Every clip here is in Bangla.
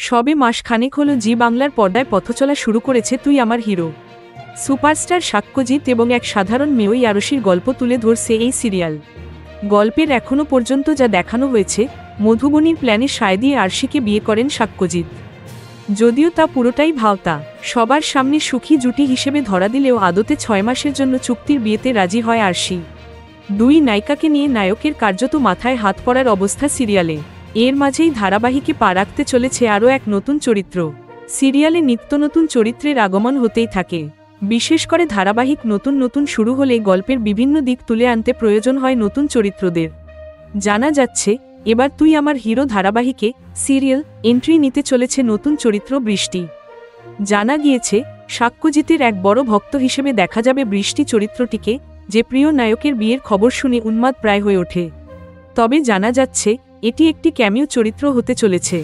সবে মাসখানেক হলো জি বাংলার পর্দায় পথচলা শুরু করেছে তুই আমার হিরো। সুপারস্টার সাক্ষ্যজিৎ এবং এক সাধারণ মেয়েই আরশির গল্প তুলে ধরছে এই সিরিয়াল। গল্পের এখনও পর্যন্ত যা দেখানো হয়েছে, মধুবনীর প্ল্যানে সায় দিয়ে আরশিকে বিয়ে করেন সাক্ষ্যজিৎ। যদিও তা পুরোটাই ভাওতা, সবার সামনে সুখী জুটি হিসেবে ধরা দিলেও আদতে 6 মাসের জন্য চুক্তির বিয়েতে রাজি হয় আরশি। দুই নায়িকাকে নিয়ে নায়কের কার্যত মাথায় হাত পড়ার অবস্থা সিরিয়ালে। এর মাঝেই ধারাবাহিকে পা রাখতে চলেছে আরও এক নতুন চরিত্র। সিরিয়ালে নিত্য নতুন চরিত্রের আগমন হতেই থাকে। বিশেষ করে ধারাবাহিক নতুন নতুন শুরু হলে গল্পের বিভিন্ন দিক তুলে আনতে প্রয়োজন হয় নতুন চরিত্রদের। জানা যাচ্ছে, এবার তুই আমার হিরো ধারাবাহিকে সিরিয়াল এন্ট্রি নিতে চলেছে নতুন চরিত্র বৃষ্টি। জানা গিয়েছে, সাক্ষ্যজিতের এক বড় ভক্ত হিসেবে দেখা যাবে বৃষ্টি চরিত্রটিকে, যে প্রিয় নায়কের বিয়ের খবর শুনে উন্মাদ প্রায় হয়ে ওঠে। তবে জানা যাচ্ছে, এটি একটি ক্যামিও চরিত্র হতে চলেছে।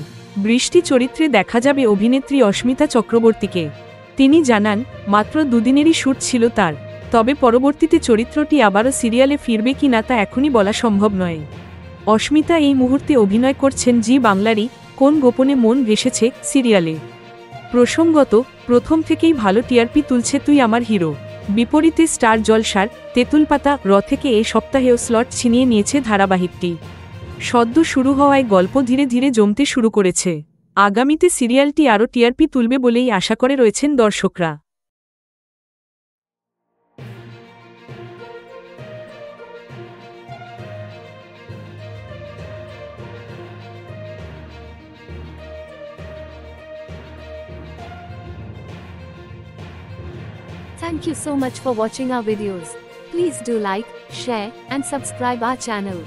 বৃষ্টি চরিত্রে দেখা যাবে অভিনেত্রী অস্মিতা চক্রবর্তীকে। তিনি জানান, মাত্র দুদিনেরই শ্যুট ছিল তার। তবে পরবর্তীতে চরিত্রটি আবারও সিরিয়ালে ফিরবে কি না তা এখনই বলা সম্ভব নয়। অস্মিতা এই মুহূর্তে অভিনয় করছেন জি বাংলারই কোন গোপনে মন ভেসেছে সিরিয়ালে। প্রসঙ্গত, প্রথম থেকেই ভালো টিআরপি তুলছে তুই আমার হিরো। বিপরীতে স্টার জলসার তেঁতুলপাতা থেকে এ সপ্তাহেও স্লট ছিনিয়ে নিয়েছে ধারাবাহিকটি। সদ্য শুরু হওয়ায় গল্প ধীরে ধীরে জমতে শুরু করেছে। আগামীতে সিরিয়ালটি আরও টিআরপি তুলবে বলেই আশা করে রয়েছেন দর্শকরা। Thank you so much for watching our videos. Please do like, share, and subscribe our channel.